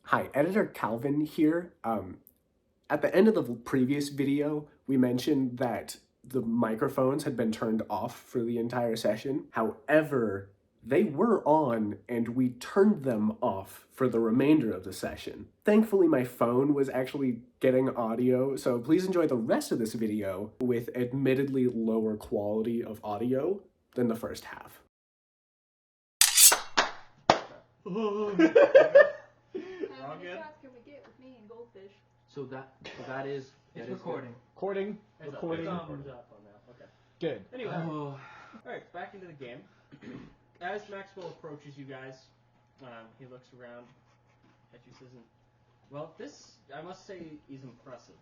Hi, Editor Calvin here. At the end of the previous video, we mentioned that the microphones had been turned off for the entire session. However, they were on and we turned them off for the remainder of the session. Thankfully, my phone was actually getting audio, so please enjoy the rest of this video with admittedly lower quality of audio than the first half. How many shots can we get with me and Goldfish? So that is recording. Recording. It's Recording. up on now. Okay. Good. Anyway, alright, back into the game. As Maxwell approaches you guys, he looks around at you, says, "Well, this, I must say, is impressive.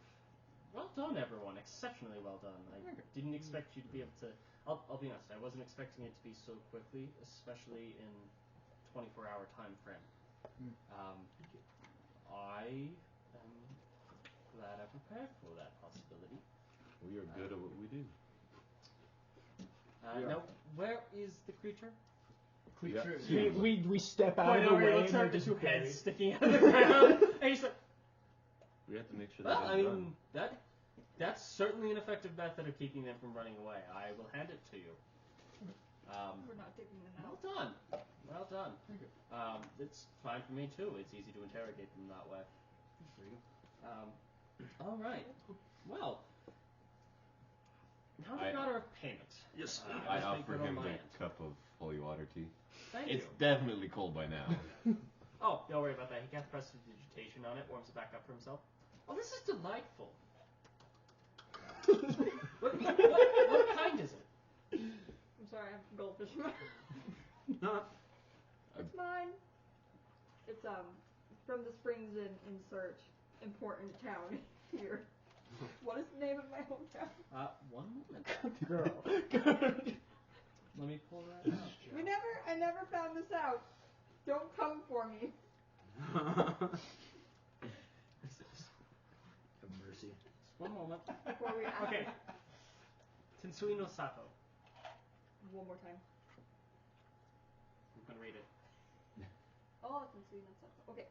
Well done, everyone. Exceptionally well done. I didn't expect you to be able to. I'll be honest. I wasn't expecting it to be so quickly, especially in 24-hour time frame. I am glad I prepared for that possibility. We are good at what we do. Now, where is the creature? We step out of the way. Looks at the two heads sticking out of the ground, and he's like, We have to make sure "Well, that I doesn't mean, that's certainly an effective method of keeping them from running away. I will hand it to you." We're not taking them Well out. done. Well done. It's fine for me too. It's easy to interrogate them that way. All right. Well, now the matter of payment. Yes. I just make offer good on him my the end. cup of holy water tea. Thank It's you. definitely cold by now. Oh, don't worry about that. He casts prestidigitation on it, warms it back up for himself. Oh, this is delightful. what kind is it? I'm sorry, I'm Goldfish. It's mine. It's from the springs in Search. Important town here. What is the name of my hometown? One moment. Girl. Let me pull that out. I never found this out. Don't come for me. Have mercy. Just one moment. Before we ask. Okay. Tensui no Sato. One more time. I'm gonna read it. Oh, it's in Sweden. Okay.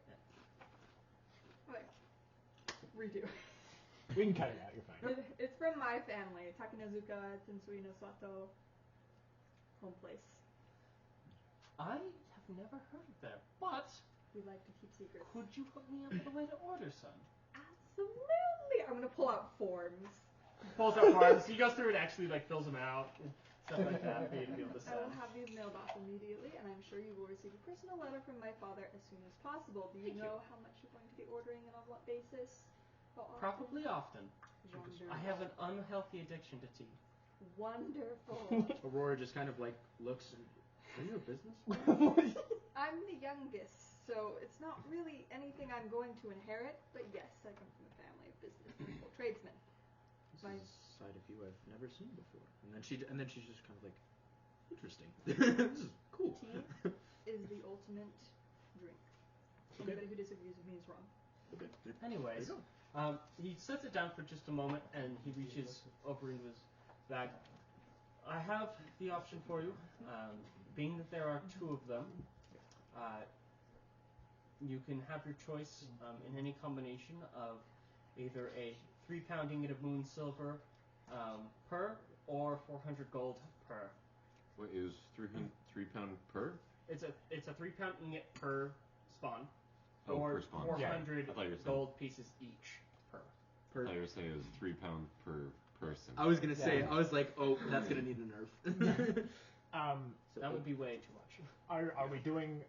Okay. Redo. We can cut it out. You're fine. It's from my family. Takanazuka, Tensui no Sato. Home place. I have never heard of that, but We like to keep secrets. could you hook me up with a way to order some? Absolutely. I'm gonna pull out forms. He pulls out forms. He goes through and actually fills them out and stuff like that for you to be able to I will send. have these mailed off immediately, and I'm sure you will receive a personal letter from my father as soon as possible. Do you Thank you. know how much you're going to be ordering and on what basis? How often? Probably often. Wonderful. I have an unhealthy addiction to tea. Wonderful. Aurora just kind of like looks. Are you a business? I'm the youngest, so it's not really anything I'm going to inherit, but yes, I come from a family of business people, tradesmen. This is a side of you I've never seen before. And then she's just kind of like, interesting. This is cool. Tea is the ultimate drink. Anybody who disagrees with me is wrong. Okay. Anyways, he sets it down for just a moment and he reaches over into his bag. I have the option for you. Being that there are two of them, you can have your choice in any combination of either a 3-pound ingot of moon silver per or 400 gold per. What is 3 pound per? It's a 3-pound ingot per spawn, Oh, or per spawn. 400 I thought you were saying, gold pieces each per. I thought you were saying it was 3 pound per person. I was gonna say, I was like, oh, that's gonna need a nerf. So that would be way too much. Are we doing?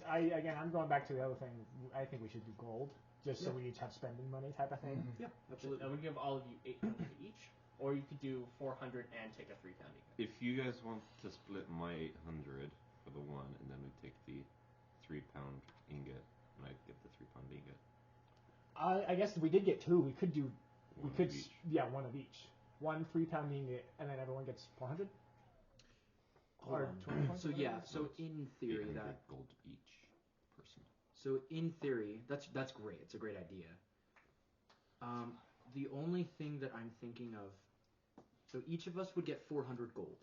Again, I'm going back to the other thing. I think we should do gold, just so we each have spending money type of thing. Yeah, absolutely. I would give all of you 800 each, or you could do 400 and take a 3-pound ingot. If you guys want to split my 800 for the one, and then we take the 3 pound ingot, and I get the 3 pound ingot. I guess if we did get two. We could do. One We could. of each. Yeah, one of each. 1 3-pound ingot, and then everyone gets 400. Hold Or on. 20 points, So whatever. yeah, so in theory 800 that. gold each person. So in theory, that's great. It's a great idea. The only thing that I'm thinking of, so each of us would get 400 gold.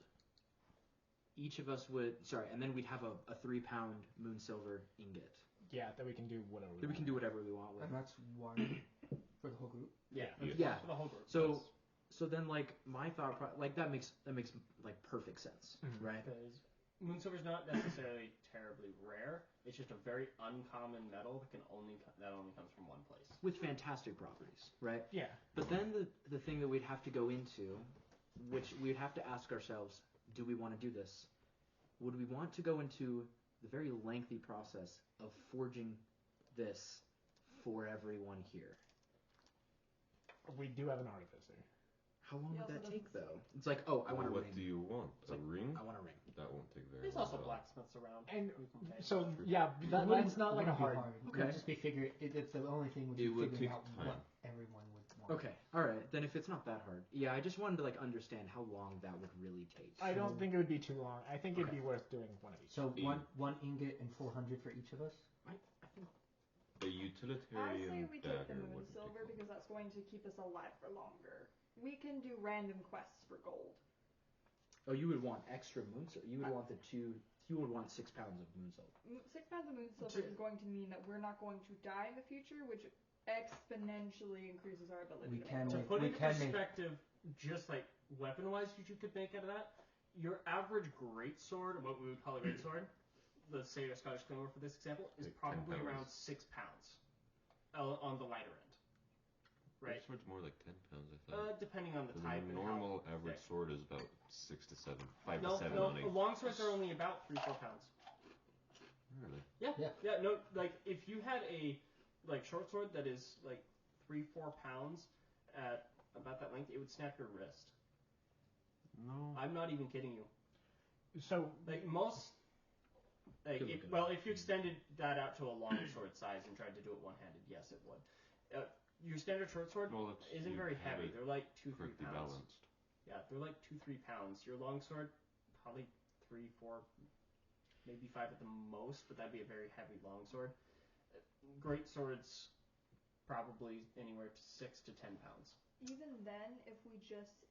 Each of us would, and then we'd have a 3-pound moon silver ingot. Yeah, that we can do whatever. That we can do whatever we want with. And that's one for the whole group. Yeah. Yeah. For the whole group. So then, like, my thought, like, that makes like perfect sense, right? Because Moonsilver's not necessarily terribly rare. It's just a very uncommon metal that only comes from one place. With fantastic properties, right? Yeah. But then the thing that we'd have to go into, which we'd have to ask ourselves, do we want to do this? Would we want to go into the very lengthy process of forging this for everyone here? We do have an artificer. How long He would also that take, doesn't though? It's like, oh, I want a ring. What do you want? It's A like, ring? I want a ring. That won't take very There's long. also at all. blacksmiths around. And who can pay. so, yeah, It that's not like a wouldn't be hard. It Okay. would just be it's the only thing would be It would figuring take out time. what everyone would want. Okay, alright. Then if it's not that hard. Yeah, I just wanted to, like, understand how long that would really take. I don't think it would be too long. I think it'd Okay. be worth doing one of each. So one ingot and 400 for each of us. I think... A I utilitarian say we take the dagger moon wouldn't silver take long. because that's going to keep us alive for longer. We can do random quests for gold. Oh, you would want extra moon silver. You would want you would want 6 pounds of moon silver. 6 pounds of moon silver is going to mean that we're not going to die in the future, which exponentially increases our ability We to can make To make- put we into can make- perspective, just like weapon-wise, what you could make out of that, your average greatsword, or what we would call a greatsword, let's say a Scottish claymore for this example, is Like 10 probably pounds. around 6 pounds on the lighter end. Right? This sword's more like 10 pounds, I thought. Depending on the The type and normal how average thick. sword is about 6 to 7, 5 No, to 7 no, on a... longswords are only about 3-4 pounds. Really? Yeah, no, like, if you had a, like, short sword that is, like, 3-4 pounds at about that length, it would snap your wrist. No. I'm not even kidding you. So, Like, most... Like, Good looking. if you extended that out to a long sword size and tried to do it one-handed, yes, it would. Your standard short sword Well, it's- isn't you very have heavy. it They're like 2-3 Correctly pounds. balanced. Yeah, they're like 2-3 pounds. Your long sword, probably 3-4, maybe 5 at the most, but that'd be a very heavy long sword. Great swords, probably anywhere to 6 to 10 pounds. Even then, if we just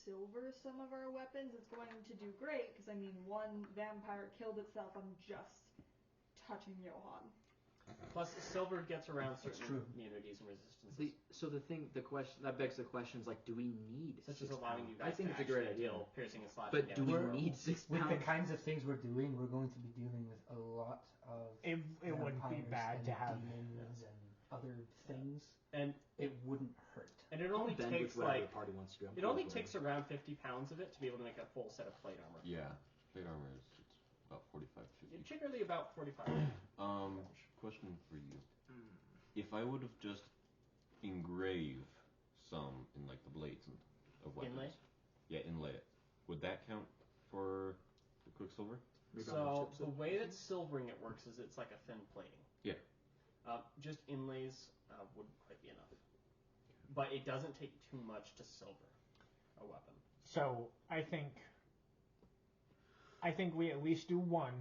silver some of our weapons, it's going to do great, because, I mean, one vampire killed itself on just touching Johann. Plus, silver gets around certain true. immunities and resistances. The question that begs the question is, like, do we need Such 6 as allowing pounds? you guys I think to it's a great actually idea. deal piercing and slashing But do damage. we need 6 With pounds? the kinds of things we're doing, we're going to be dealing with a lot of it wouldn't be vampires bad and to have. demons and other things. And It wouldn't hurt. and it I'll only bend takes with whatever like the party wants to do. I'm it cool only with takes whatever. around 50 pounds of it to be able to make a full set of plate armor. Yeah. Plate armor is it's about 45, 50. It's generally about 45. Question for you. If I would have just engrave some in like the blades of weapons. Inlay? Yeah, inlay it. Would that count for the quicksilver? Maybe I'll So chips the it. way that silvering it works is it's like a thin plating. Yeah. Just inlays wouldn't quite be enough. But it doesn't take too much to silver a weapon. So, I think we at least do one.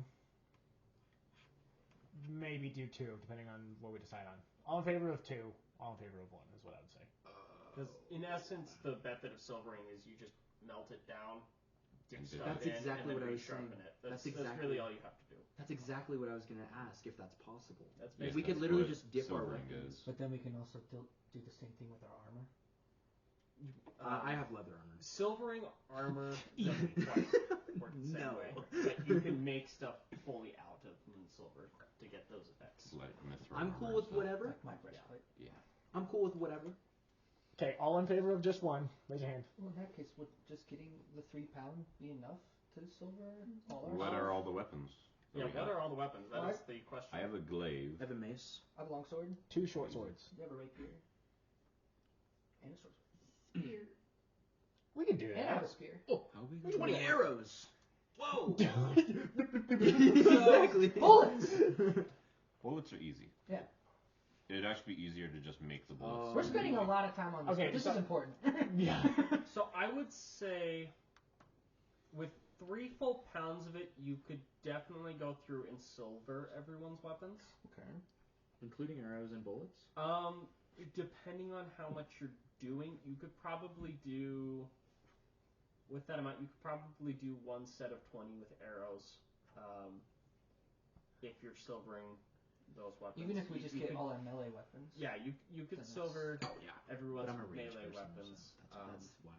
Maybe do 2, depending on what we decide on. All in favor of 2, all in favor of 1 is what I would say. Because in essence, the method of silvering is you just melt it down, dip And stuff That's in, exactly and then what I was resharpen saying. it. That's That's exactly- really all you have to do. That's exactly what I was going to ask, if that's possible. That's Yes, we could that's literally what just dip our silvering weapons. is. But then we can also do the same thing with our armor. I have leather armor. Silvering armor doesn't quite work the same No. way. But you can make stuff fully out of moon silver to get those effects. Like mithril I'm armor cool and with stuff. whatever. Like my breastplate. Yeah. I'm cool with whatever. Okay, all in favor of just 1, raise your hand. Well, in that case, would just getting the 3 pound be enough to silver all our What stuff? are all the weapons? that Yeah, we what have? are all the weapons? That Well, is the question. I have a glaive. I have a mace. I have a long sword. 2 short swords. You have a rapier. And a short sword. Spear. We can do And I have a that. spear. How big is 20 that? arrows! Whoa! Exactly. Bullets! Bullets are easy. Yeah. It'd actually be easier to just make the bullets. We're spending a lot of time on this. Okay, but this so- is important. Yeah. So I would say, with 3 full pounds of it, you could definitely go through and silver everyone's weapons. Okay. Including arrows and bullets? Depending on how much you're doing, you could probably do, with that amount, you could probably do 1 set of 20 with arrows. If you're silvering those weapons. Even if we You- just you get could- all our melee weapons. Yeah, you could Then that's- silver Yeah. everyone's But I'm a range melee person, weapons, so that's why.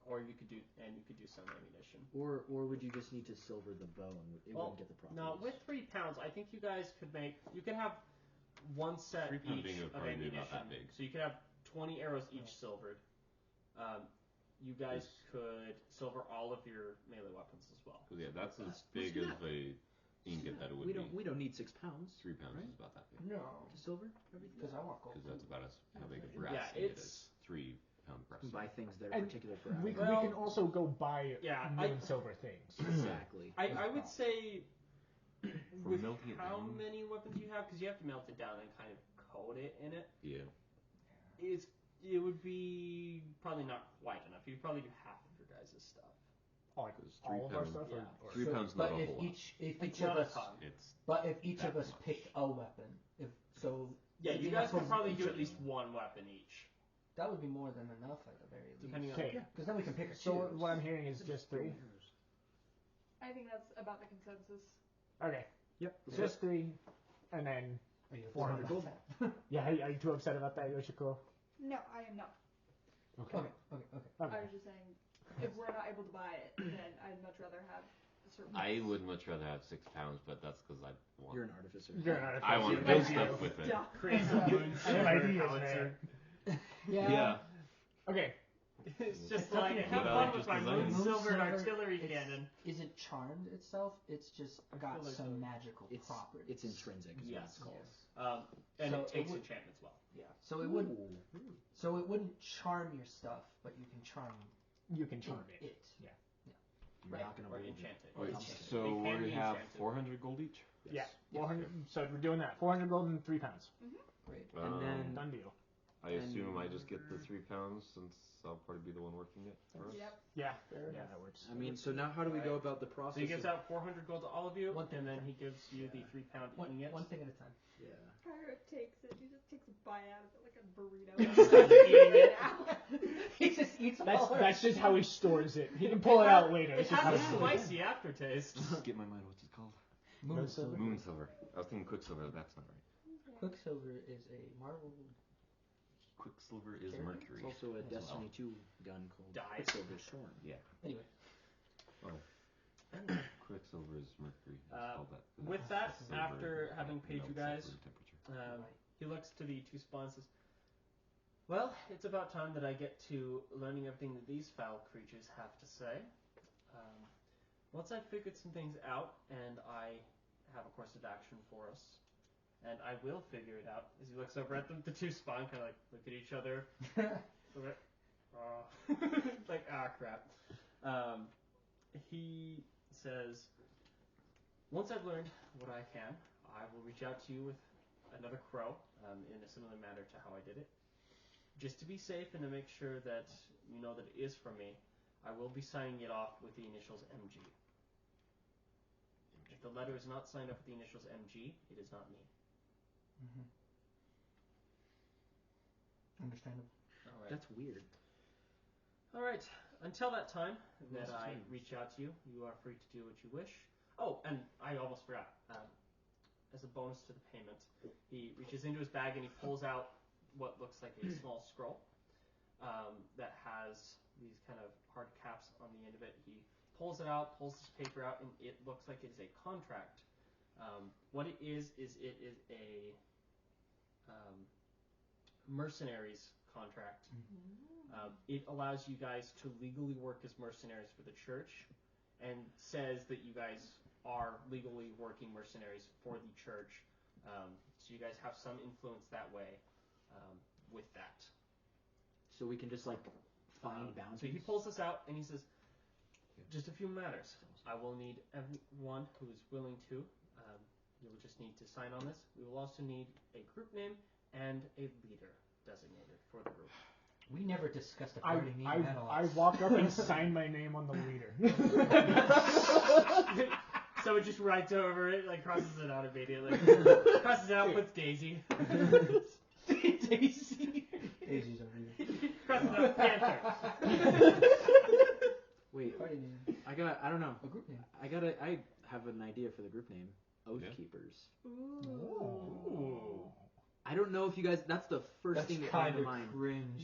or you could do some ammunition. Or would you just need to silver the bow and it wouldn't get the properties? No, with 3 pounds, I think you guys could have one set 3 pound each thing would of probably be ammunition. about that big. So you could have 20 arrows each silvered. You guys could silver all of your melee weapons as well. Because that's as Let's big do as that. a ingot that it would we don't need 6 pounds 3 pounds right? is about that big. No. to silver everything. Because I want gold. Because that's about as how big a Yeah, brass Yeah, ingot it's- is. 3 pound brass. Buy things that are And particular for We, our we Well, can also go buy yeah, new and silver things. exactly. I would say with melting it how down? many weapons you have, because you have to melt it down and kind of coat it in it. Yeah. It would be probably not quite enough. You'd probably do half of your guys' stuff. Like Because all of our pound- stuff. yeah. Or 3 So- pounds but not a if whole lot. each if It's each of not a us ton. It's But if each of that us much. picked a weapon, Yeah, if you we guys have could from probably each do of at least them, one weapon each, that would be more than enough at the very least. depending on. Okay. Yeah. Because then we can pick or choose. So what I'm hearing is just 3. I think that's about the consensus. Okay, Yep. just 3, and then Are you upset 400 about gold. that? yeah. Are you too upset about that, Yoshiko? No, I am not. Okay. Okay. I Okay. was just saying, if we're not able to buy it, then I'd much rather have a certain. I would much rather have 6 pounds, but that's because I want. You're an artificer. You're an artificer. I want to You're build an stuff artificer. with it. Duh. Create some moon I have ideas, howitzer. Yeah. Okay. It's just It's something like to have think fun about. with my Just moon design. silver Moon silver, artillery it's- cannon. Is it charmed itself? It's just I got feel like some so. magical It's properties. it's intrinsic. Is what Yes. it's called. And So it it takes would- enchantments well. Yeah. So it wouldn't charm your stuff, but you can charm You can charm it. it. You're Right. not gonna Or believe enchant it. Wait, Pumpkinshire. so They can we be have enchanted. 400 gold each? Yeah. Yes. 400. So we're doing that. 400 gold and 3 pounds. Great. And then- Done deal. I assume I just get the 3 pounds since I'll probably be the one working it first. Yep. Yeah. Fair Yeah, enough. that works. I mean, so now how do we go about the process? So he gives of- out 400 gold to all of you, One thing and at a then time. he gives you the 3-pound ingot. One thing at a time. Yeah. Pyro takes it. He just takes a bite out of it like a burrito. Eating it. He just eats That's just how he stores it. He can pull it out later. It It's just how has he a stores it. spicy aftertaste. Get my mind, what's it called? Moon silver. silver. Moon silver. I was thinking quicksilver, that's not right. Quicksilver is a marble. Quicksilver is Character? mercury. It's also a As Destiny 2 gun called Dye. Quicksilver Storm. Anyway, Quicksilver is mercury. It's called that. With that, Silver after having paid you melts at guys, room temperature. he looks to the 2 spawn and says, "Well, it's about time that I get to learning everything that these foul creatures have to say. Once I've figured some things out, and I have a course of action for us, and I will figure it out." As he looks over at them, the 2 spawn kind of like look at each other. Like, crap. He says, "Once I've learned what I can, I will reach out to you with another crow in a similar manner to how I did it. Just to be safe and to make sure that you know that it is from me, I will be signing it off with the initials MG. If the letter is not signed off with the initials MG, it is not me." Understandable. All right. That's weird. All right. Until that time that Yes, I please. reach out to you, you are free to do what you wish. Oh, and I almost forgot. As a bonus to the payment, he reaches into his bag and he pulls out what looks like a small scroll that has these kind of hard caps on the end of it. He pulls it out, pulls this paper out, and it looks like it is a contract. What it is it is a mercenaries contract. It allows you guys to legally work as mercenaries for the church, and says that you guys are legally working mercenaries for the church. So you guys have some influence that way with that. So we can just like find bounties. So he pulls this out and he says, "Just a few matters. I will need everyone who is willing to. You will just need to sign on this. We will also need a group name and a leader designated for the group." We never discussed a I party name at all. walk up and sign my name on the leader. So it just writes over it, like crosses it out immediately. Crosses it out, puts Daisy. Daisy. Daisy's over here. Crosses out Panther. Wait, Party name. I don't know. A group name. I have an idea for the group name. Oath Yeah. Keepers. Ooh. I don't know if you guys. That's the first That's thing that came kind to of mind. cringe.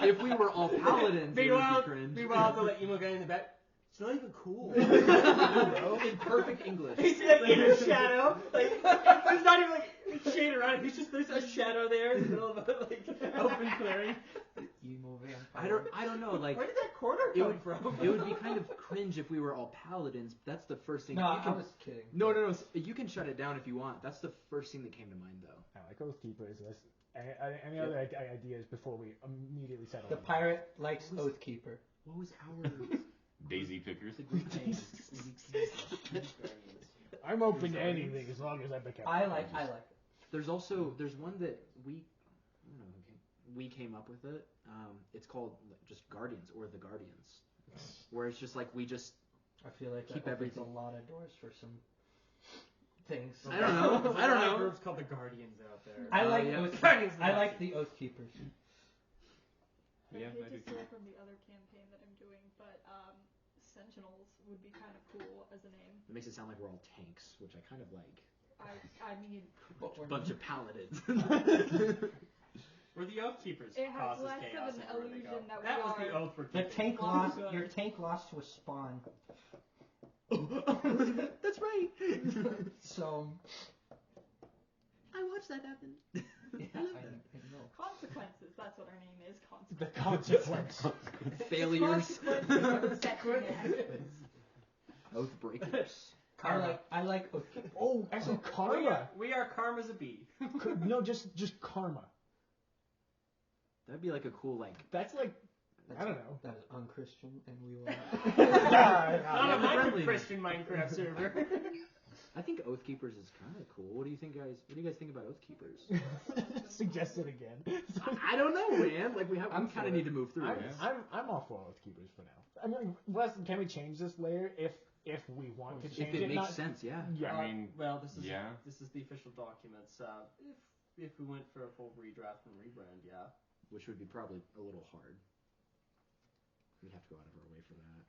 If we were all paladins, it would be cringe. Meanwhile, the emo guy in the back. It's not even cool. In perfect English. He's like in a shadow. Like there's not even like shade around him. He's just there's a shadow there in the middle of a like open clearing. Emo vampire. I don't know. Like Where did that corner come from? it would be kind of cringe if we were all paladins. That's the first thing. No, you I can, was kidding. No. You can shut it down if you want. That's the first thing that came to mind, though. I like Oath Keepers. Any other ideas before we immediately settle? The on pirate likes Oathkeeper. What was our Daisy pickers. I'm open to anything as long as I become. I like it. There's one that I don't know, we came up with it. It's called just Guardians or the Guardians, where it's just like we just I feel like keep that opens everything. a lot of doors for some things. I don't know. There's a lot of groups called the Guardians out there. I like yeah. Oathkeepers. I like the Oathkeepers. Yeah, I I hate do to too. steal from the other campaign that I'm doing, but Sentinels would be kind of cool as a name. It makes it sound like we're all tanks, which I kind of like. I mean, Bunch of paladins. We're the Oath Keepers. it has Causes less chaos of an everywhere they go. illusion that That we was are. the Oath we're The keeping. tank lost. Your tank lost to a spawn. That's right. So. I watched that happen. Yeah, I know. Consequences. That's what our name is. The Consequences. consequence. Failures. Consequences. Oath breakers. I like Oathkeepers. Oh, actually, karma. We are Karma's a bee. No, just karma. That'd be like a cool like. That's like I don't know. That is unchristian, and we will. Not a friendly. Christian Minecraft server. I think Oath Keepers is kind of cool. What do you think, guys? What do you guys think about Oath Keepers? Suggest it again. I don't know, man. Like we I'm kind for of it. need to move through I'm, this. I'm all for Oath Keepers for now. I mean, Wes, can we change this later if we want to change If it makes Not- sense, yeah. Yeah. I mean, Well, this is yeah. this is the official documents. If we went for a full redraft and rebrand, yeah. Which would be probably a little hard. We'd have to go out of our way for that.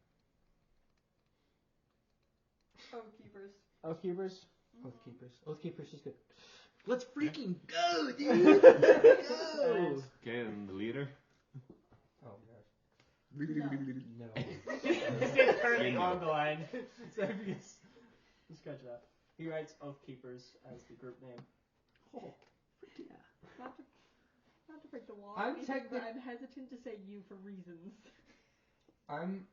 Oath Keepers. Oath Keepers. Oathkeepers. Oathkeepers is good. Let's freaking go, dude! Go! Okay, and the leader. Oh gosh. No. He's currently on the line. So if you just scratch that. He writes Oath Keepers as the group name. Oh, frick yeah. Not to break the wall. I'm but I'm hesitant to say you for reasons. I'm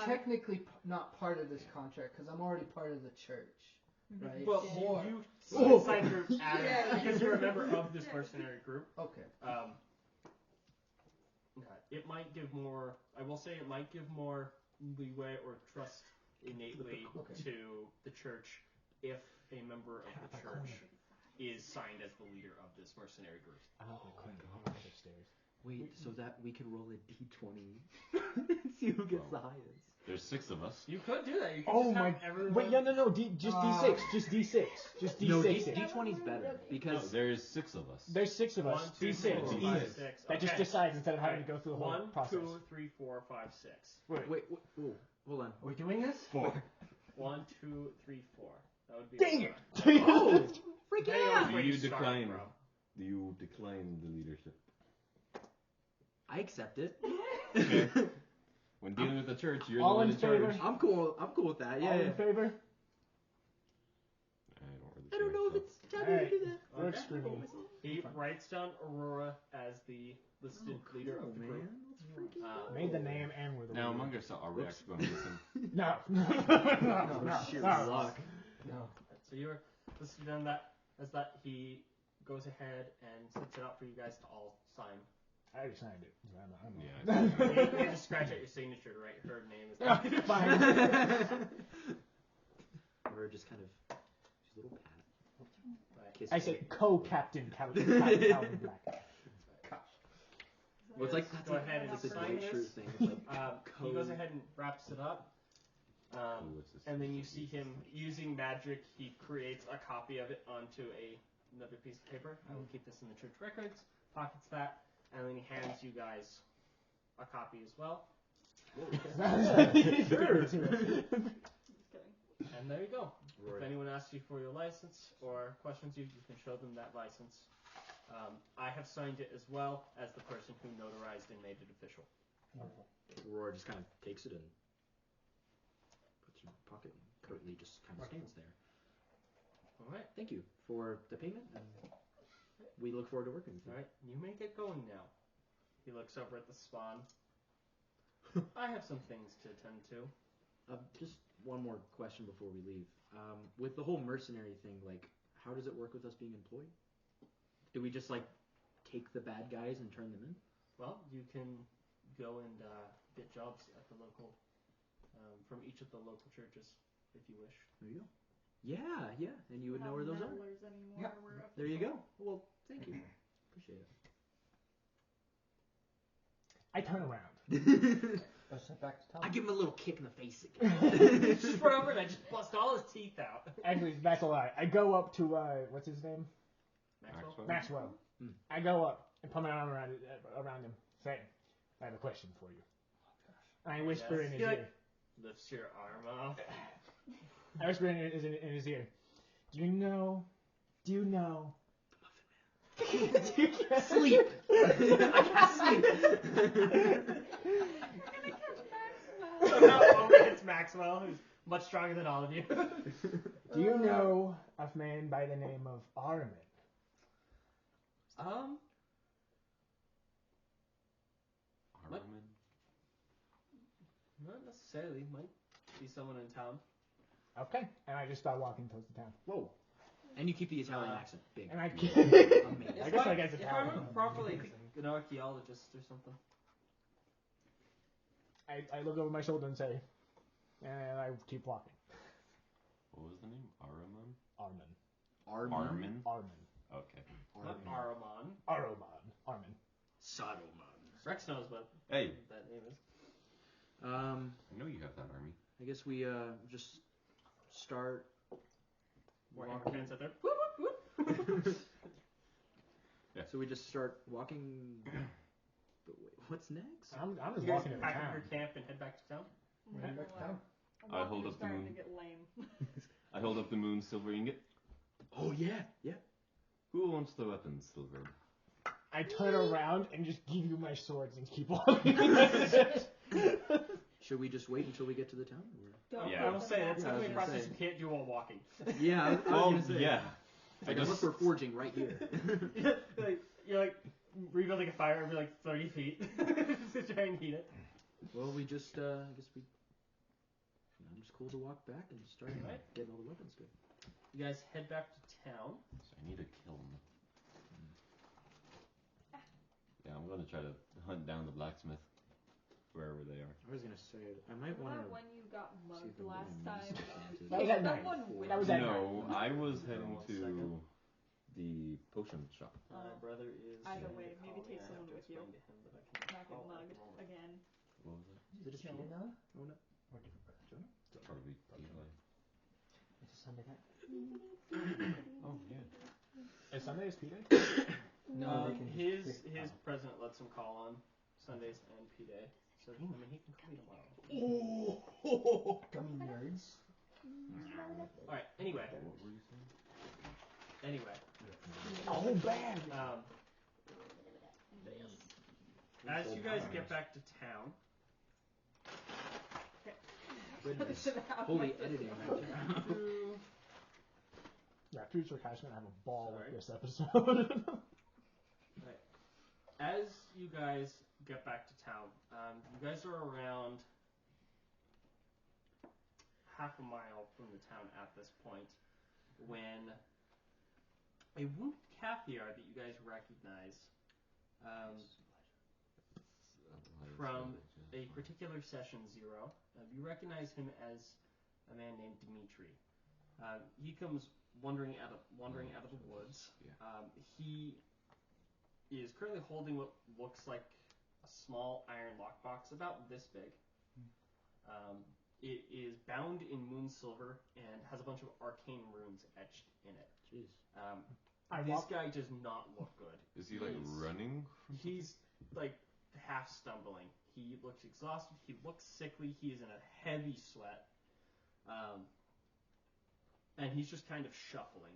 technically not part of this contract because I'm already part of the church, right? Well, Or- you signed your ad because you're a member of this mercenary group. Okay. It might give more. I will say it might give more leeway or trust innately to the church if a member of the church is signed as the leader of this mercenary group. I'm not gonna climb upstairs. Wait, so that we could roll a d20 see who gets the highest. There's 6 of us. You could do that. You could Oh just my! have everyone. Wait, no, just D6, just D6, just D6. No, d20's better No, because there's 6 of us. There's 6 of us. 1, 2, D6, 3, 4, easy. 5, 6. That just Okay. decides instead of having to go through the whole 1, process. 2, 3, 4, 5, 6. wait, ooh, hold on. Are we doing this? 4. 1, 2, 3, 4. That would be. Dang it! Oh, freak Depending yeah! on where Do you started decline? from. Do you decline the leadership? I accept it. Okay. When dealing with the church, you're All the one in in charge. favor? I'm cool with that. Yeah. All in favor? I don't really I don't know if care, it's time to do that. Works for me. He writes down Aurora as the listed leader of the group. Made the name and we're the Now, leader. among ourselves, are we actually going to listen? No. Sheer no. luck. No. So you're listed on that as that. He goes ahead and sets it up for you guys to all sign. I already signed it. So I'm Yeah, You just scratch out your signature to write her name. Is Fine. Or just kind of just a little pat. Kiss I her. say co-captain Calvin Black. Well, it's like that's Go like, ahead and it's a sign great this. shirt thing. It's like He goes ahead and wraps it up. what's this? And then you see him using magic. He creates a copy of it onto another piece of paper. I will keep this in the church records. Pockets that, and then he hands you guys a copy as well. Sure. Just kidding. And there you go. Rory. If anyone asks you for your license or questions you, you can show them that license. I have signed it as well as the person who notarized and made it official. Rory just kind of takes it and puts it in her pocket and curtly just kind of stands there. All right. Thank you for the payment, and we look forward to working with you. All right. You may get going now. He looks over at the spawn. I have some things to attend to. Just one more question before we leave. With the whole mercenary thing, like, how does it work with us being employed? Do we just, like, take the bad guys and turn them in? Well, you can go and get jobs at the local, from each of the local churches, if you wish. There you go. Yeah, and you would know where those are. Anymore. Yep. We're There you go. Well, thank you. Appreciate it. I turn around. Let's head back to town. I give him a little kick in the face again. Just run over and I just bust all his teeth out. Actually, that's a lie. I go up to what's his name? Maxwell. I go up and put my arm around him, saying, "I have a question for you." I whisper in his ear. Lifts your arm off. I whisper in his ear. Do you know? The Muffin Man. Sleep. I can't sleep. Somehow it's Maxwell, who's much stronger than all of you. Do you know a man by the name of Armin? Armin? Not necessarily. Might be someone in town. Okay. And I just start walking towards the town. Whoa. And you keep the Italian accent big. And I Amazing. I guess I guess If I Italian. remember properly, I think an archaeologist or something. I look over my shoulder and say, and I keep walking. What was the name? Araman? Armin. Okay. Not Aramon. Armin. Saruman. Rex knows what Hey, that name is. I know you have that army. I guess we just start More walking. hands out there. Yeah. So we just start walking. But wait, what's next? I'm just You guys walking to the pack up town. your camp and head back to town. Heading back to town. I hold up the starting moon. to get lame. I hold up the moon silver ingot. Oh yeah. Who wants the weapon, silver? I turn around and just give you my swords and keep walking. Should we just wait until we get to the town? Or? Yeah. I will say that's Yeah, I was definitely a gonna process say. you can't do while walking. Yeah, I was gonna say. yeah. I guess we're forging right here. You're like rebuilding a fire every like 30 feet to try and heat it. Well, we just I guess we. I'm just cool to walk back and start Right. getting all the weapons good. You guys head back to town. So I need a kiln. Yeah, I'm gonna try to hunt down the blacksmith, wherever they are. I was gonna say I might want Remember to. when you got See mugged if I'm last getting time? these That was at night. Someone That That was at night. No, I was heading One to second. the potion shop. Oh. My brother is. Either trying way, to maybe call take me. I someone have to with you. explain to him that I can Not get call at the mugged moment. again. What was it? Is it a Jonah? Jonah? Jonah? Or different brother? Probably Eli. It's a Sunday night. Oh, yeah. Is Sunday is P-Day? No, they can his just pick his up. president lets him call on Sundays and P-Day. So I mean he can call you tomorrow. Oh, gummy nerds. All right. Anyway. What were you saying? Anyway. Oh, bad. As you guys get back to town. Goodness. Holy editing right there. Yeah, future Cash gonna have a ball Sorry. with this episode. Right. As you guys get back to town, you guys are around half a mile from the town at this point when a wounded Kathiar that you guys recognize from a particular session 0, you recognize him as a man named Dimitri. He comes wandering out of the woods. He is currently holding what looks like a small iron lockbox about this big. It is bound in moon silver and has a bunch of arcane runes etched in it. Jeez. This guy does not look good. Is he like running? He's like half stumbling. He looks exhausted. He looks sickly. He is in a heavy sweat. and he's just kind of shuffling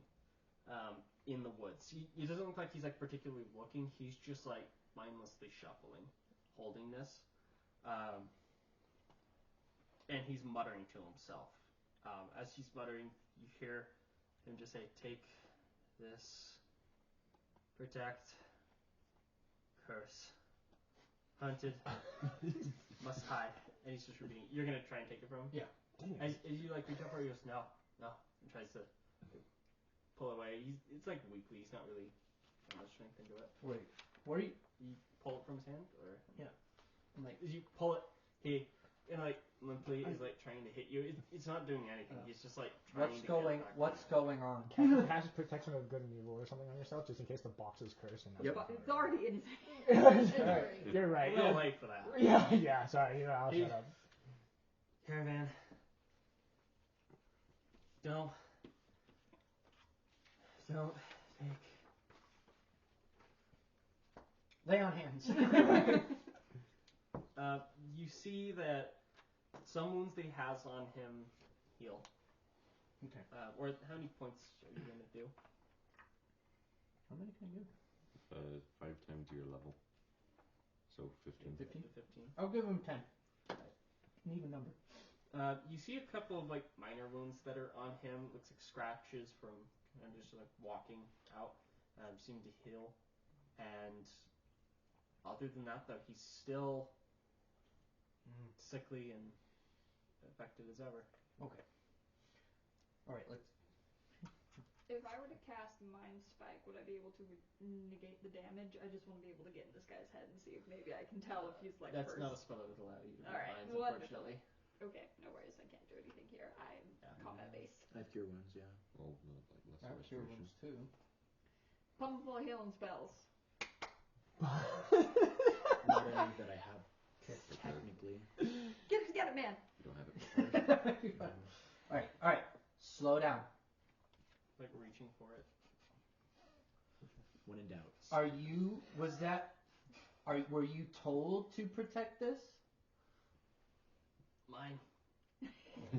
in the woods. He doesn't look like he's like particularly looking. He's just like mindlessly shuffling, holding this, and he's muttering to himself. As he's muttering, you hear him just say, "Take this, protect, curse, hunted, must hide." And he's just repeating. You're gonna try and take it from him? Yeah. As you like reach out for it, he goes, no, and tries to pull away. It's like weakly. He's not really got much strength into it. Wait, what are you? You pull it from his hand, or Yeah. I'm like, as you pull it, he like limply is like trying to hit you. It's not doing anything. He's just like trying to get it back. What's going on? Cast protection of good and evil or something on yourself, just in case the box is cursed. And Yep. It's already in his hand. You're right. A little late for that. Yeah. Sorry. I'll shut up. Caravan. Don't take. Lay on hands. You see that some wounds that he has on him heal. Okay. Or how many points are you gonna do? How many can I give? 5 times your level. So 15. 15? 15. I'll give him 10. An even number. You see a couple of like minor wounds that are on him. Looks like scratches from just like walking out. Seem to heal. And other than that, though, he's still sickly and affected as ever. Okay. All right. Let's. If I were to cast Mind Spike, would I be able to negate the damage? I just want to be able to get in this guy's head and see if maybe I can tell if he's like. That's not a spell that would allow you to Alright, minds, wonderful. unfortunately. Okay, no worries. I can't do anything here. I'm combat based. I have cure wounds, yeah. Well, no, like less I have cure restoration. wounds too. Pump full of healing spells. Not any that I have technically. Get it, man. You don't have it. All right. Slow down. Like reaching for it. When in doubt. Were you told to protect this? Mine.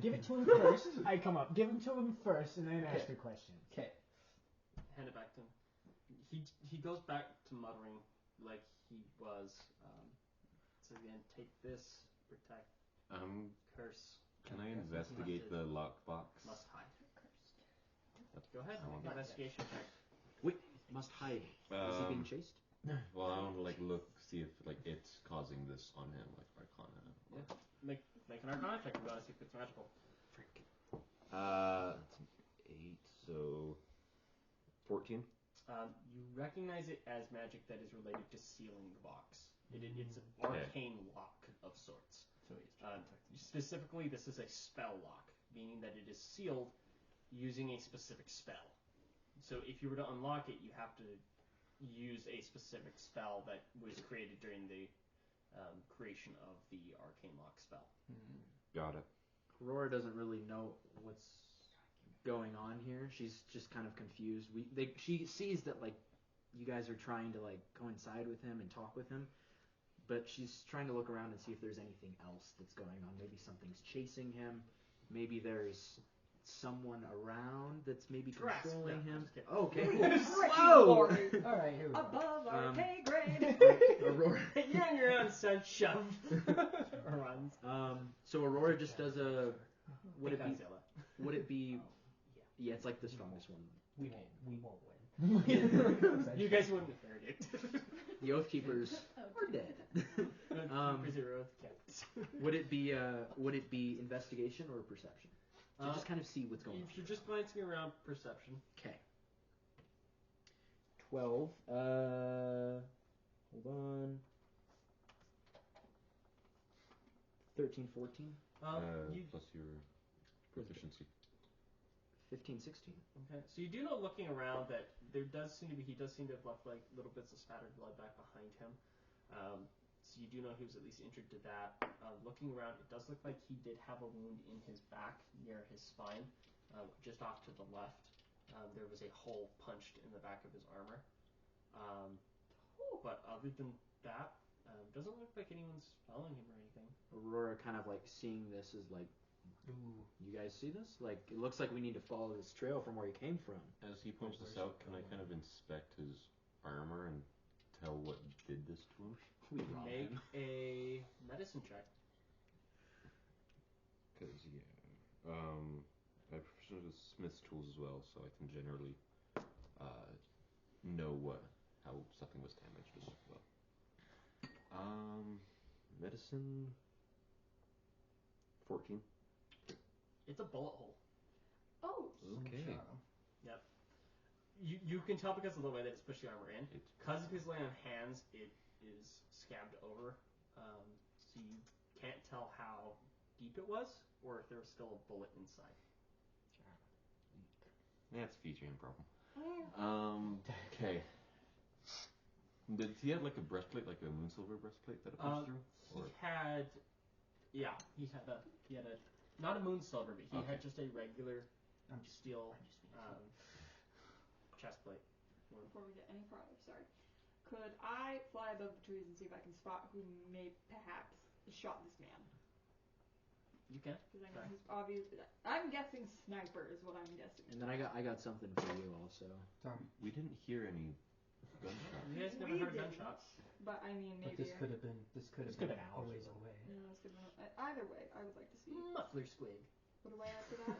Give it to him first. I come up. Give him to him first, and then ask your question. Okay. Hand it back to him. He goes back to muttering like he was. So again, take this, protect, curse. Can I investigate the lockbox? Must hide. Go ahead. Investigation check. Wait, must hide. Is he being chased? Well, I want to like look, see if like it's causing this on him, like Arcana. Yeah. Make an Arcana check and see if it's magical. Frick. That's an 8, so 14. You recognize it as magic that is related to sealing the box. It's an arcane lock of sorts. So Specifically, this is a spell lock, meaning that it is sealed using a specific spell. So if you were to unlock it, you have to use a specific spell that was created during the creation of the arcane lock spell. Got it. Aurora doesn't really know what's going on here. She's just kind of confused. She sees that like you guys are trying to like coincide with him and talk with him, but she's trying to look around and see if there's anything else that's going on. Maybe something's chasing him. Maybe there's someone around that's maybe controlling him. Oh, okay, cool. Whoa! all right. Here we go. Above our pay grade. Aurora. You and your own son shove runs. So Aurora just does a. Would it be? Godzilla. Would it be? Yeah, it's like the strongest one. We won't win. You guys wouldn't have heard it. The Oath Keepers are dead. Would it be investigation or perception? To just kind of see what's going on. If you're just glancing around, perception. Okay. 12. Hold on. 13, 14. Plus your proficiency. 15, 16. Okay. So you do know, looking around, that he does seem to have left like little bits of spattered blood back behind him. So you do know he was at least injured to that. Looking around, it does look like he did have a wound in his back near his spine, just off to the left. There was a hole punched in the back of his armor. But other than that, doesn't look like anyone's following him or anything. Aurora kind of like seeing this is like, Ooh. You guys see this? Like, it looks like we need to follow this trail from where he came from. As he points this out, can I kind of inspect his armor and tell what did this to him? We robbed Make him. a medicine check. Because, yeah. I have proficiency with smith's tools as well, so I can generally know how something was damaged as well. Medicine 14. It's a bullet hole. Oh. Okay. Yep. You can tell because of the way that it's pushed the armor in. Because it is laying on hands, it is scabbed over. So you can't tell how deep it was, or if there was still a bullet inside. That's featuring problem. Okay. Did he have like a breastplate, like a moonsilver breastplate that it pushed through? He had a not a moonsilver, but he had just a regular steel chest plate. Before we get any farther, sorry. Could I fly above the trees and see if I can spot who may perhaps shot this man? You can. Because I know he's obviously. I'm guessing sniper is what I'm guessing. And then I got something for you also. We didn't hear any gunshots. You guys never heard gunshots. But I mean, maybe. But this could have been a ways away. No, this could have been. Either way, I would like to see. Muffler squig. What do I add to that?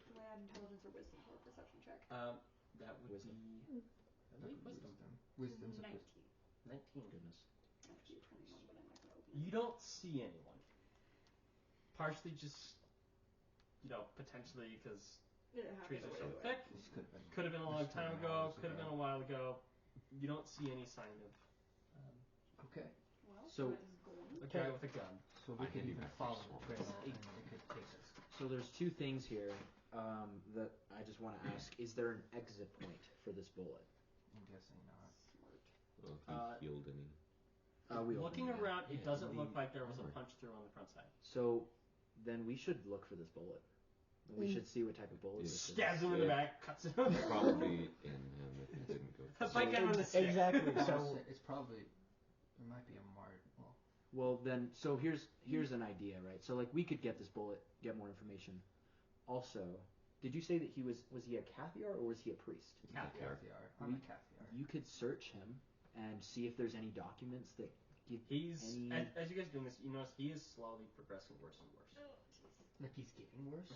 Do I add intelligence or wisdom for a perception check? That would Wisdom. be. I believe wisdom. Wisdom's a 19. 19. Goodness. Might be a 21, but I'm not gonna open it. You don't see anyone. Partially just, potentially because It happened trees are way so away. thick. This could have been. Could have been a long time Just ago. hours Could have been a while ago. You don't see any sign of Okay. Well, So- that is going. a guy with a gun. So we could even follow the trail and it could take us. So there's two things here that I just want to ask. Is there an exit point for this bullet? I'm guessing not. Smart. Well, he healed any. We Looking opened it. around, it Yeah, doesn't the look like there was a armor. punch through on the front side. So then we should look for this bullet. We should see what type of bullet this is. Stabs him in the back, cuts him. Probably in him if it didn't go through. That's like him with a stick. Exactly. So It's probably. There might be a mart. Well then, so here's an idea, right? So like we could get this bullet, get more information. Also, did you say that was he a Cathiar or was he a priest? Cathiar. I'm a Cathiar. You could search him and see if there's any documents that give He's any... as you guys are doing this, you notice he is slowly progressing worse and worse. Like he's getting worse.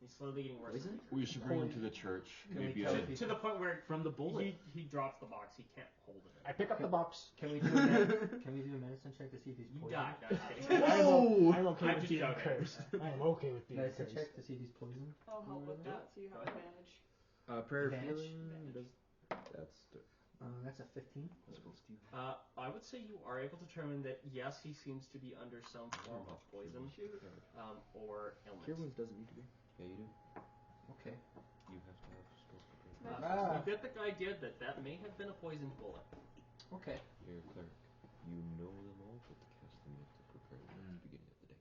He's slowly getting worse. Poison? We should bring him to the church. Can we Maybe tell I'll. people- To the point where From the bullet. he drops the box. He can't hold it. I pick up the box. Can we do a medicine check to see if he's You poisoned? die. No, I'm kidding. I'm okay I'm with just being joking. cursed. I am okay with being Medicine cursed. check to see if he's poisoned. I'll help with that so you have Go ahead. advantage. Prayer of Advantage? healing does... That's a 15. I would say you are able to determine that yes, he seems to be under some form of poison or Cure ailment. wounds doesn't need to be. Yeah, you do. Okay. You have to have spells prepared. You get the idea that may have been a poisoned bullet. Okay. You're a cleric. You know them all, but to cast them you have to prepare them at the beginning of the day.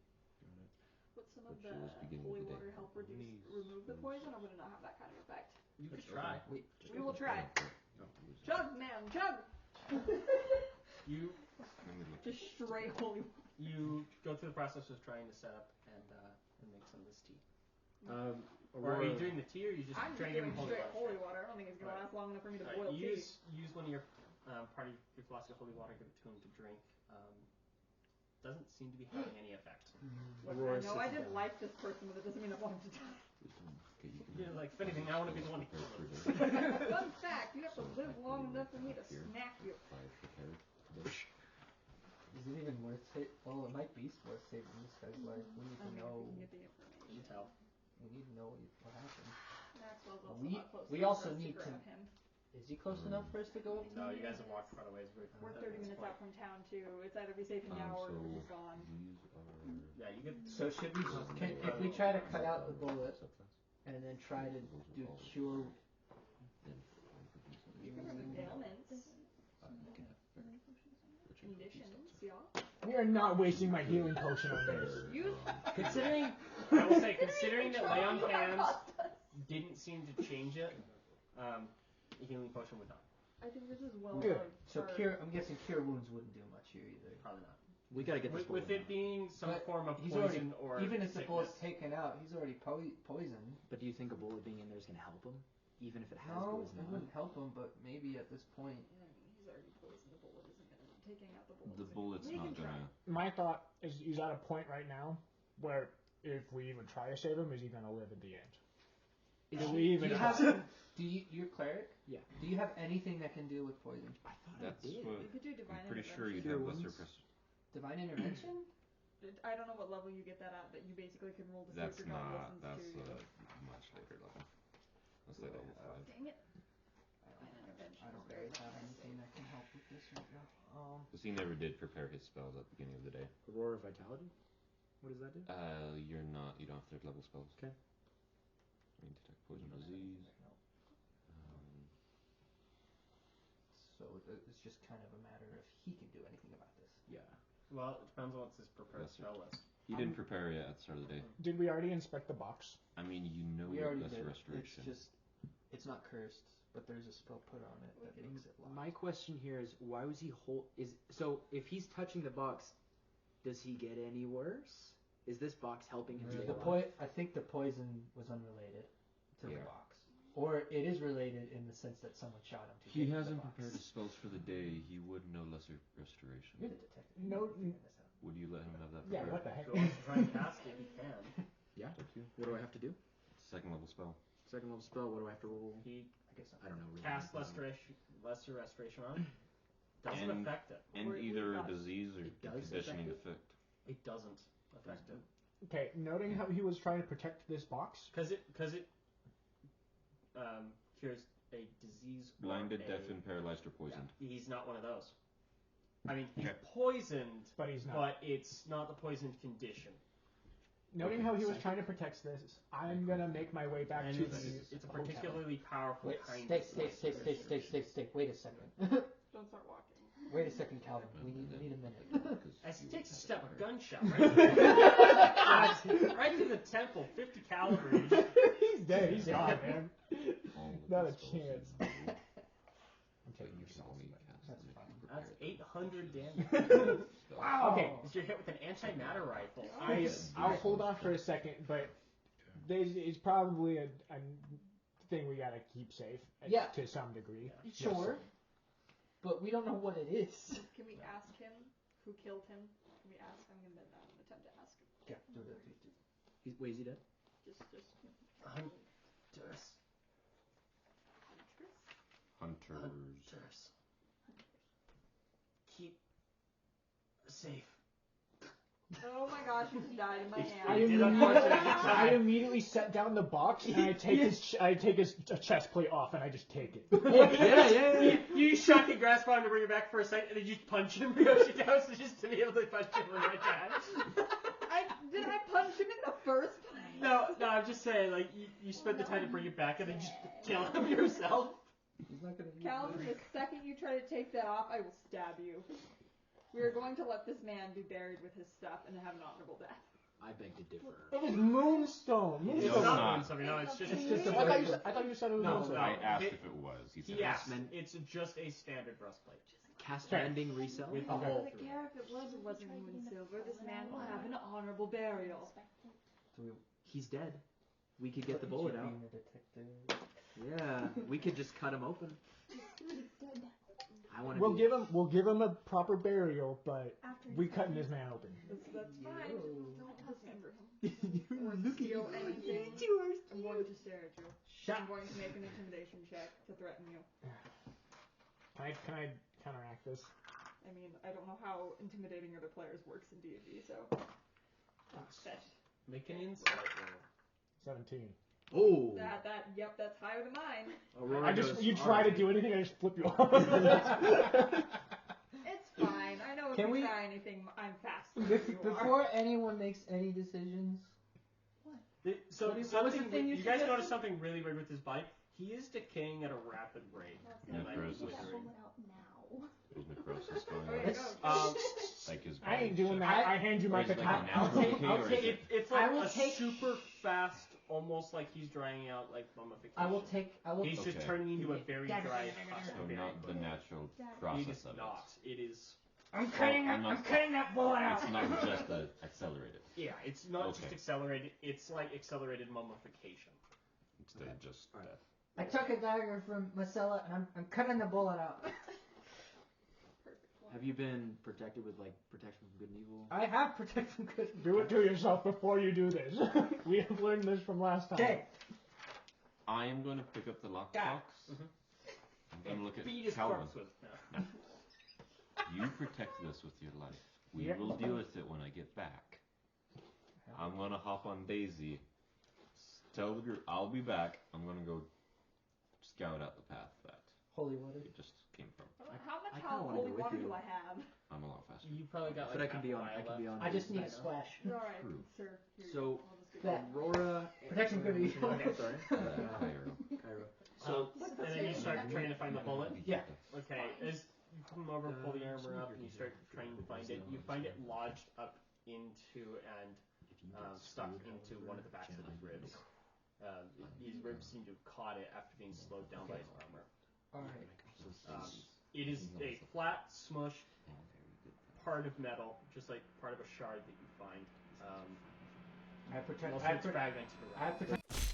Would some of Which the is beginning holy of the water day. help remove the poison, or would it not have that kind of effect? You could try. Wait. We will try. Oh, Chug, man, chug! You let me look. Just straight holy water. you go through the process of trying to set up and make some of this tea. Or are you doing the tea, or are you just I'm trying just to give doing him straight holy holy water? water. I don't think it's gonna Right. last long enough for me to Alright, boil tea. use one of your part of your flask of holy water, give it to him to drink. Doesn't seem to be having any effect. Look, I know I didn't like this person, but it doesn't mean I want him to die. Okay, you can You're like, if anything, I want to be the one to kill him. Fun fact, you have to live long enough for me to smack you. 5 prepared. Is it even worth it? Oh, it might be worth saving this guy's life. We need to know. We can get the information. You tell. We need to know what happened. Maxwell's also We- not close we enough also for us need to- grab him. Is he close enough for us to go up to No, him? you guys have walked quite a ways. We're 30 minutes out from town too. It's either we save him now or So he's gone. these are. Yeah, you get. So should we? If we try to cut out the bullet and then try to do cure? You can remove ailments, You can have conditions, yeah. We are not wasting my healing potion on this. Use Considering, I will say, considering that lay on hands didn't seem to change it, a healing potion would not. I think this is well Good. loved. So cure. I'm guessing cure wounds wouldn't do much here either. Probably not. We gotta get this bullet with it out. being some But form of he's poison already, or even if the bullet's sickness. taken out, he's already poisoned. But do you think a bullet being in there is gonna help him, even if it has No, poison it on it? wouldn't help him, but maybe at this point. Yeah, I mean, he's already poisoned. The bullet isn't gonna. Taking out the bullet. The bullet's We not can try. gonna. My thought is he's at a point right now where if we even try to save him, is he going to live at the end? Is Do he- we even Do you try? have? You're cleric? Yeah. Do you have anything that can deal with poison? I thought That's I did. what. We could do divine I'm pretty sure you'd Cure have lesser wounds. press. Divine intervention? I don't know what level you get that at, but you basically can roll to see That's if your god not. listens That's to you. a much later level. That's like level 5. Dang it. I don't really have anything that can help with this right now. Because he never did prepare his spells at the beginning of the day. Aurora Vitality? What does that do? You're not. You don't have third level spells. Okay. I mean, detect poison disease. So it's just kind of a matter of he can do anything about this. Yeah. Well, it depends on what his prepared Lesser. spell list. He didn't prepare it at the start of the day. Did we already inspect the box? I mean, you know We that already lesser did. restoration. It's not cursed, but there's a spell put on it that makes it locked. My question here is, why was he so if he's touching the box, does he get any worse? Is this box helping him stay alive? I think the poison was unrelated to the Yeah. box, or it is related in the sense that someone shot him. To He get hasn't the box. prepared his spells for the day. He would know lesser restoration. You're the detective. No. You're figuring this out. Would you let him have that Yeah, prepared? what the If heck? he wants to try and cast it, he can. Yeah. Up to you. What do I have to do? Second level spell. Second level spell. What do I have to roll? He I guess I don't know. Really. cast lesser restoration on it. Doesn't And- affect it. And We've either got- disease or It does conditioning affect effect. It doesn't affect it. Okay, noting how he was trying to protect this box. Because it cures a disease or Blinded, a, deaf, and paralyzed or poisoned. Yeah, he's not one of those. I mean, he's Okay. poisoned, But he's not. but it's not the poisoned condition. Noting Okay, how he was so- trying to protect this, I'm gonna make my way back And to it's a hotel. particularly powerful Wait, kind stay. of restoration. Wait a second. Don't start walking. Wait a second, Calvin. We need a minute. As he You takes a would step, have a it gunshot right to the temple, 50 caliber. He's dead. He's gone, man. All of Not the a spells chance. you know, I'm but taking you your can sauce. only man. cast That's them if fine. you That's prepare 800 damage. Wow. Okay, Because you're hit with an antimatter rifle. I'll hold off for a second, but it's probably a thing we gotta keep safe Yeah. to some degree. Sure, but we don't know what it is. Can we ask him who killed him? Can we ask? I'm gonna attempt to ask him. Yeah, do that. Wait, is he dead? Just Hunters. Huntress? Hunters. Keep safe. Oh my gosh, he just died in my I hand. immediately set down the box and I take his chest plate off and I just take it. Yeah. You shotgun grasp on him to bring it back for a second, and then you just punch him because she down just to be able to punch him in the right time. Did I punch him in the first place? No, I'm just saying, like, you spent the time to bring it back and then just kill him yourself. He's not gonna. Calvin, the second you try to take that off, I will stab you. We are going to let this man be buried with his stuff and have an honorable death. I beg to differ. It was Moonstone. It's No, Moonstone. it's not not. something. No, it's just. I thought you said it was No, Moonstone. I asked it- if it was. He said He yes. asked. It's just a standard breastplate. Cast Okay. Ending Resell? With a Okay. hole I don't through it. care if it was or wasn't moon silver. This man will have an honorable burial. He's dead. We could get the bullet out. Being a detective. Yeah, we could just cut him open. I want to. We'll give him a proper burial, but we cutting this man open. That's fine. Don't dismember him. You're Or steal anything. I'm going to stare at you. I'm going to make an intimidation check to threaten you. Can I counteract this? I mean, I don't know how intimidating other players works in D&D, so. Sesh. Make an insight roll. 17. Oh. Yep, that's higher than mine. Aurora goes, You try to "Alright." do anything, I just flip you off. It's fine. I know if Can you we- try anything, I'm faster than you are. Before anyone makes any decisions, So What is something the thing you you guys suggested? noticed something really weird with his bite. He is decaying at a rapid rate. Necrosis. Now. There's necrosis going Oh, yeah, on. go. Like his I ain't body doing shit. that. I hand you my Or is it like katana. a natural decay, I'll or is take it- It's I like will a take- super fast, almost like he's drying out like mummification. I will. He's just Okay. turning into a very dry husk. So very not the quickly. natural It process is of not. It is I'm cutting that bullet out. It's not just accelerated. Yeah, it's not just Okay. accelerated. It's like accelerated mummification. Instead of just death. I took a dagger from Marcella and I'm cutting the bullet out. Have you been protected with like protection from good and evil? I have protect from good. Do it to yourself before you do this. We have learned this from last time. Okay. I am going to pick up the lockbox. I'm going to look at Beat his Calvin. corpse with no. You protect this with your life. We Yep. will deal with it when I get back. I'm going to hop on Daisy. Tell the group I'll be back. I'm going to go scout out the path that Holy water. it just came from. How much I kinda wanna holy go with water you. do I have? I'm a lot faster. You probably got like But I can be on. half a I mile can be left. on. I just need I a know. splash. Alright, True. sure. Here you So, go. I'll just get That. Aurora. Protection from evil. Okay, sorry. Cairo. Cairo. So, and then you start trying to find the bullet. Yeah. Okay, as you come over, pull the armor up, and you start trying to find it. You find it lodged up into and stuck into one of the backs of his ribs. His ribs seem to have caught it after being slowed down by his armor. Alright. It is a flat, smush part of metal, just like part of a shard that you find. I protect. Most I of it's protect. fragmented around. I protect.